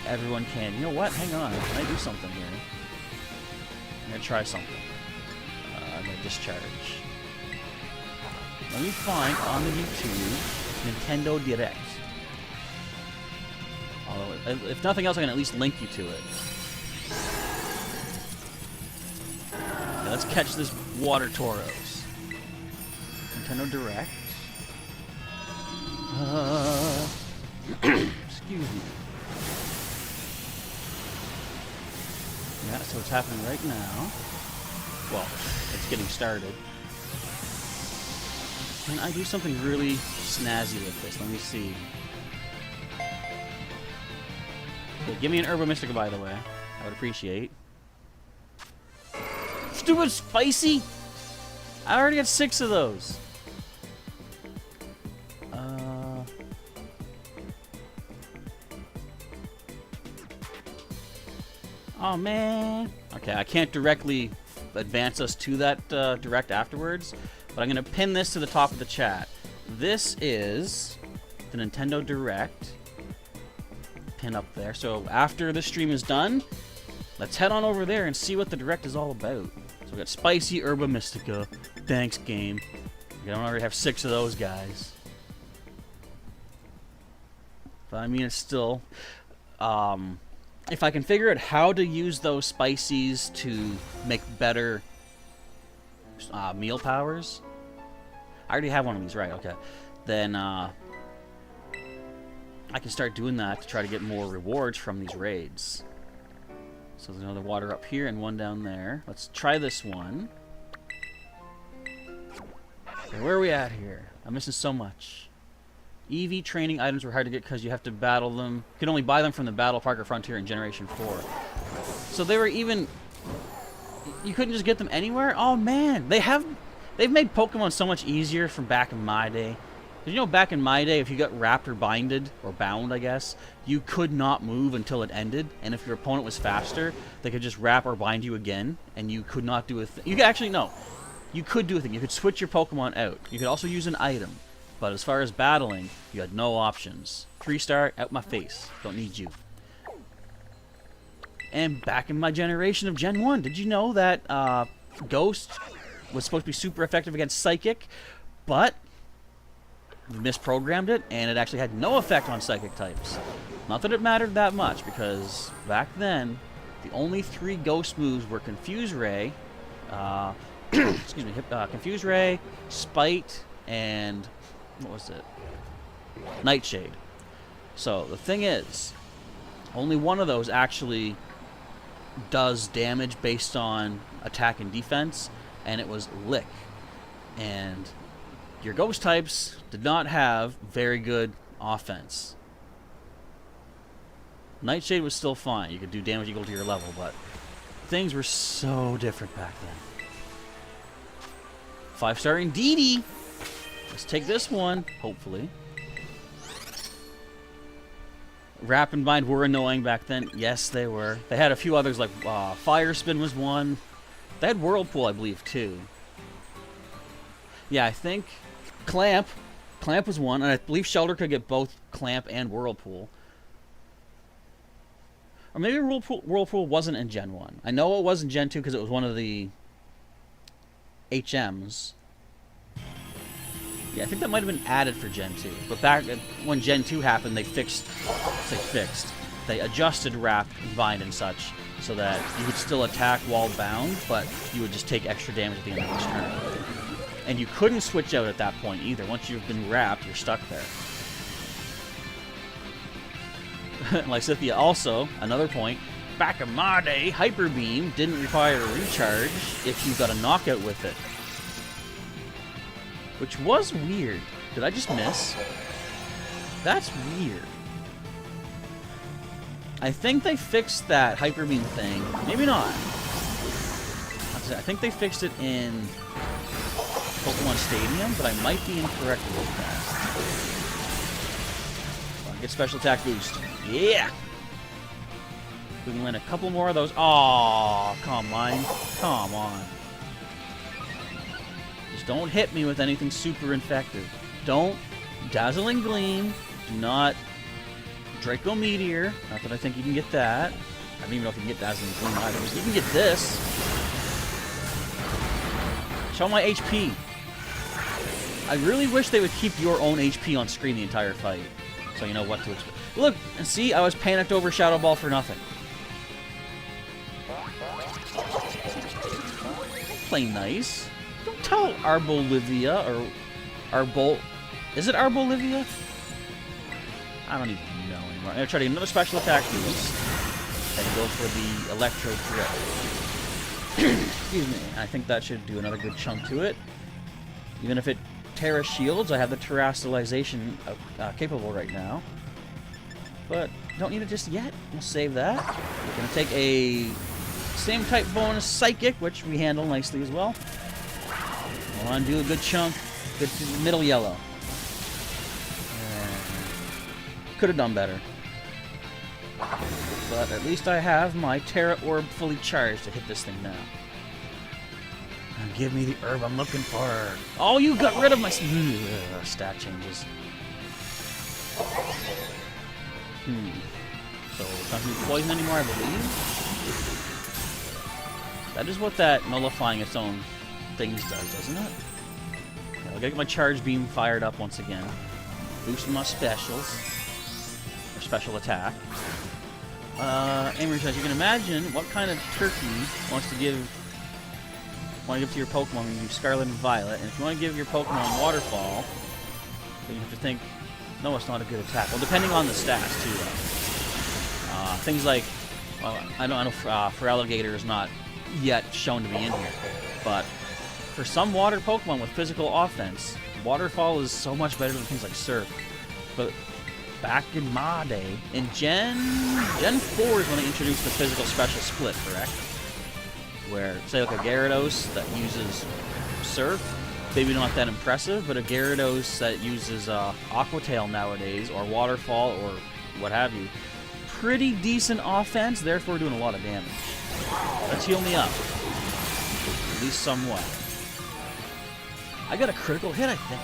everyone can... You know what? Hang on. Can I do something here? I'm going to try something. I'm going to discharge. Let me find on the YouTube Nintendo Direct. Although, if nothing else, I can at least link you to it. Okay, let's catch this water Tauros. Nintendo Direct. Excuse me. Yeah, so it's happening right now. Well, it's getting started. Can I do something really snazzy with this? Let me see. Okay, give me an Herba Mystica, by the way. I would appreciate. Stupid spicy! I already got 6 of those. Oh, man. Okay, I can't directly advance us to that direct afterwards, but I'm going to pin this to the top of the chat. This is the Nintendo Direct. Pin up there. So after the stream is done, let's head on over there and see what the Direct is all about. So we got Spicy Herba Mystica. Thanks, game. We don't already have 6 of those guys. But I mean, it's still... if I can figure out how to use those spices to make better meal powers... I already have one of these, right, okay. Then, I can start doing that to try to get more rewards from these raids. So there's another water up here and one down there. Let's try this one. Okay, where are we at here? I'm missing so much. EV training items were hard to get because you have to battle them. You can only buy them from the Battle Park or Frontier in Generation 4. So they were even... You couldn't just get them anywhere? Oh man, they've made Pokemon so much easier from back in my day. Did you know back in my day, if you got wrapped or binded, or bound, I guess, you could not move until it ended, and if your opponent was faster, they could just wrap or bind you again, and you could not do a thing. You could actually, no. You could do a thing. You could switch your Pokemon out. You could also use an item. But as far as battling, you had no options. 3-star, out my face. Don't need you. And back in my generation of Gen 1, did you know that Ghost was supposed to be super effective against Psychic, but... misprogrammed it, and it actually had no effect on psychic types. Not that it mattered that much, because back then, the only 3 ghost moves were Confuse Ray, excuse me, Confuse Ray, Spite, and what was it? Nightshade. So the thing is, only one of those actually does damage based on attack and defense, and it was Lick. And your ghost types did not have very good offense. Nightshade was still fine. You could do damage equal to your level, but things were so different back then. 5-star indeedy! Let's take this one, hopefully. Wrap and Bind were annoying back then. Yes, they were. They had a few others, like Fire Spin was one. They had Whirlpool, I believe, too. Yeah, I think Clamp was one, and I believe Shelter could get both Clamp and Whirlpool. Or maybe Whirlpool wasn't in Gen 1. I know it was in Gen 2 because it was one of the HMs. Yeah, I think that might have been added for Gen 2. But back when Gen 2 happened, they adjusted Wrap and Bind and such so that you could still attack while bound, but you would just take extra damage at the end of each turn. And you couldn't switch out at that point either. Once you've been wrapped, you're stuck there. Lysithia also, another point, back in my day, Hyper Beam didn't require a recharge if you got a knockout with it. Which was weird. Did I just miss? That's weird. I think they fixed that Hyper Beam thing. Maybe not. I think they fixed it in Pokemon Stadium, but I might be incorrect with that. Get special attack boost. Yeah! We can land a couple more of those. Aw, come on. Come on. Just don't hit me with anything super effective. Don't. Dazzling Gleam. Do not. Draco Meteor. Not that I think you can get that. I don't even know if you can get Dazzling Gleam either. You can get this. Show my HP. I really wish they would keep your own HP on screen the entire fight, so you know what to expect. Look, and see, I was panicked over Shadow Ball for nothing. Play nice. Don't tell Arbolivia or Arbol. Is it Arbolivia? I don't even know anymore. I'm gonna try to get another special attack boost and go for the Electro Drill. Excuse me. I think that should do another good chunk to it. Even if it Tera shields, I have the terrestrialization capable right now. But don't need it just yet. We'll save that. We're going to take a same type bonus Psychic, which we handle nicely as well. I want to do a good chunk. Good middle yellow. Could have done better. But at least I have my Tera Orb fully charged to hit this thing now. And give me the herb I'm looking for. Oh, you got rid of my stat changes. So, it's not going to be poison anymore, I believe. That is what that nullifying its own things does, doesn't it? Okay, I'll get my charge beam fired up once again. Boosting my specials. Or special attack. Amber says, you can imagine what kind of turkey wants to give to your Pokemon when you use Scarlet and Violet, and if you want to give your Pokemon Waterfall, then you have to think, no, it's not a good attack. Well, depending on the stats, too, though. Things like, well, I know for Alligator is not yet shown to be in here, but for some water Pokemon with physical offense, Waterfall is so much better than things like Surf. But back in my day, in Gen 4 is when they introduced the physical special split, correct? Where, say, like a Gyarados that uses Surf, maybe not that impressive, but a Gyarados that uses Aqua Tail nowadays, or Waterfall, or what have you, pretty decent offense, therefore doing a lot of damage. Let's heal me up. At least somewhat. I got a critical hit, I think.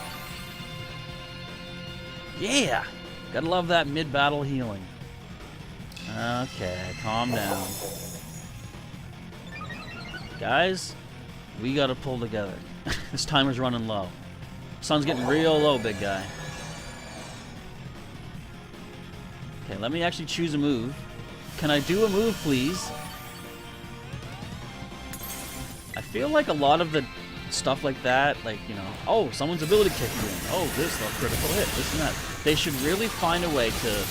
Yeah! Gotta love that mid-battle healing. Okay, calm down. Guys, we gotta pull together. This timer's running low. Sun's getting real low, big guy. Okay, let me actually choose a move. Can I do a move, please? I feel like a lot of the stuff like that, like, you know, oh, someone's ability kicked in. Oh, this, a critical hit, this and that. They should really find a way to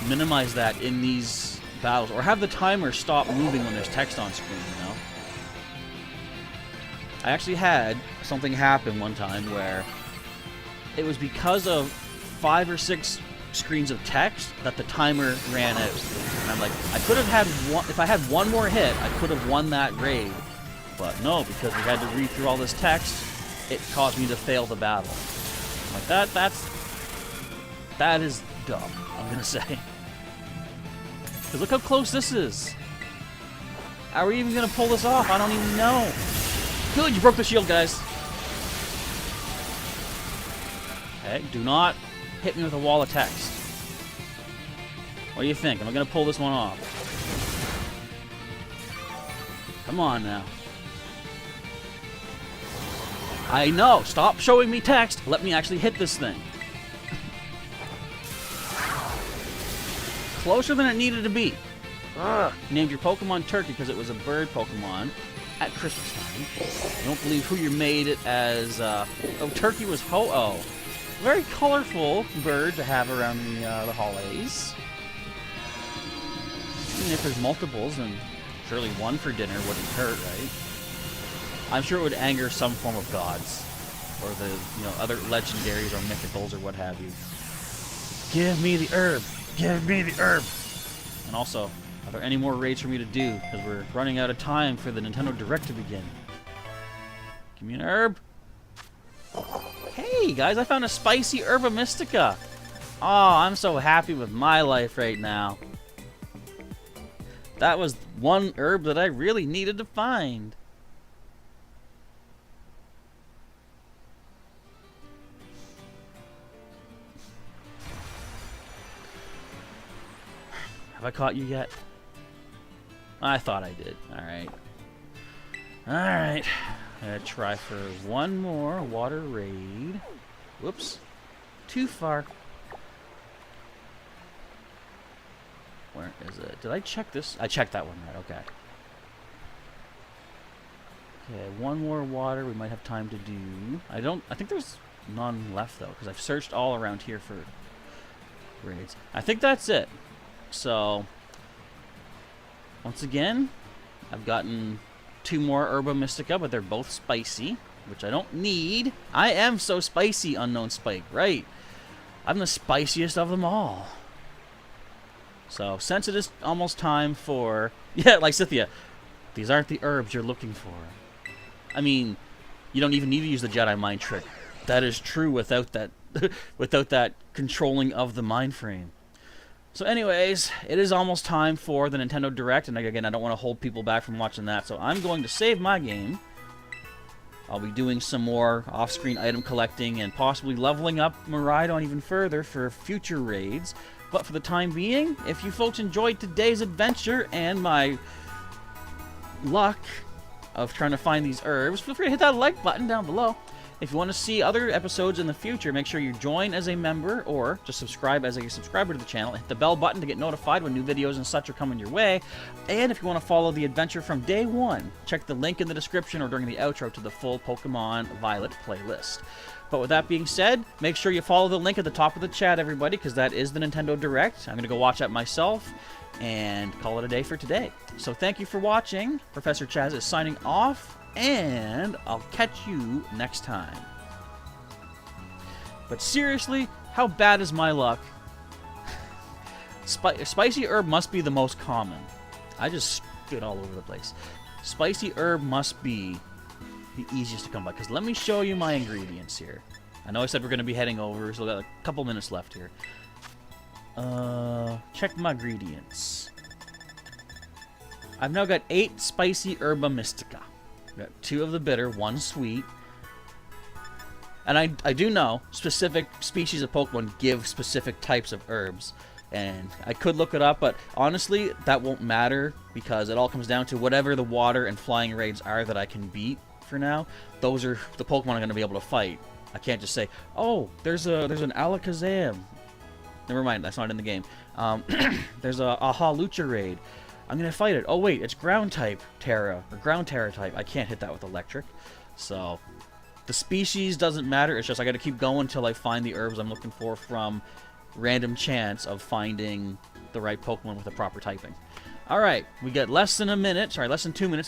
minimize that in these battles, or have the timer stop moving when there's text on screen, you know? I actually had something happen one time where it was because of 5 or 6 screens of text that the timer ran out. And I'm like, I could have had one, if I had one more hit, I could have won that raid. But no, because we had to read through all this text, it caused me to fail the battle. I'm like, that is dumb, I'm gonna say. Because look how close this is. How are we even gonna pull this off? I don't even know. Good, you broke the shield, guys. Okay, do not hit me with a wall of text. What do you think? Am I gonna pull this one off? Come on now. I know. Stop showing me text. Let me actually hit this thing. Closer than it needed to be. You named your Pokemon Turkey because it was a bird Pokemon at Christmas time. I don't believe who you made it as. Oh, Turkey was Ho-Oh. Very colorful bird to have around the holidays. Even if there's multiples, then surely one for dinner wouldn't hurt, right? I'm sure it would anger some form of gods, or the, you know, other legendaries or mythicals or what have you. Give me the herb. Give me the herb. And also, are there any more raids for me to do? Because we're running out of time for the Nintendo Direct to begin. Give me an herb. Hey guys, I found a spicy Herba Mystica. Oh, I'm so happy with my life right now. That was one herb that I really needed to find. Have I caught you yet? I thought I did. Alright. Alright. I'm gonna try for one more water raid. Whoops. Too far. Where is it? Did I check this? I checked that one right. Okay. Okay, one more water we might have time to do. I think there's none left though, because I've searched all around here for raids. I think that's it. So, once again, I've gotten 2 more Herba Mystica, but they're both spicy, which I don't need. I am so spicy, Unknown Spike, right? I'm the spiciest of them all. So, since it is almost time for... Yeah, like Scythia, these aren't the herbs you're looking for. I mean, you don't even need to use the Jedi Mind Trick. That is true without that, without that controlling of the mind frame. So anyways, it is almost time for the Nintendo Direct, and again, I don't want to hold people back from watching that, so I'm going to save my game. I'll be doing some more off-screen item collecting and possibly leveling up Miraidon even further for future raids. But for the time being, if you folks enjoyed today's adventure and my luck of trying to find these herbs, feel free to hit that like button down below. If you want to see other episodes in the future, make sure you join as a member or just subscribe as a subscriber to the channel. Hit the bell button to get notified when new videos and such are coming your way. And if you want to follow the adventure from day one, check the link in the description or during the outro to the full Pokémon Violet playlist. But with that being said, make sure you follow the link at the top of the chat, everybody, because that is the Nintendo Direct. I'm going to go watch that myself and call it a day for today. So thank you for watching. Professor Chaz is signing off. And I'll catch you next time. But seriously, how bad is my luck? Spicy herb must be the most common. I just spit all over the place. Spicy herb must be the easiest to come by. Because let me show you my ingredients here. I know I said we're going to be heading over, so we've got a couple minutes left here. Check my ingredients. I've now got 8 spicy Herba Mystica. Got 2 of the bitter, 1 sweet. And I do know specific species of Pokemon give specific types of herbs. And I could look it up, but honestly, that won't matter because it all comes down to whatever the water and flying raids are that I can beat for now. Those are the Pokemon I'm going to be able to fight. I can't just say, oh, there's an Alakazam. Never mind, that's not in the game. There's a Halucha raid. I'm going to fight it. Oh, wait, it's ground type Tera, or ground Tera type. I can't hit that with electric. So, the species doesn't matter. It's just I got to keep going until I find the herbs I'm looking for from random chance of finding the right Pokemon with the proper typing. Alright, we got less than 2 minutes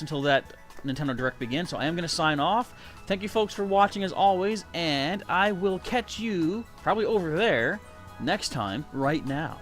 until that Nintendo Direct begins. So I am going to sign off. Thank you folks for watching as always, and I will catch you, probably over there, next time, right now.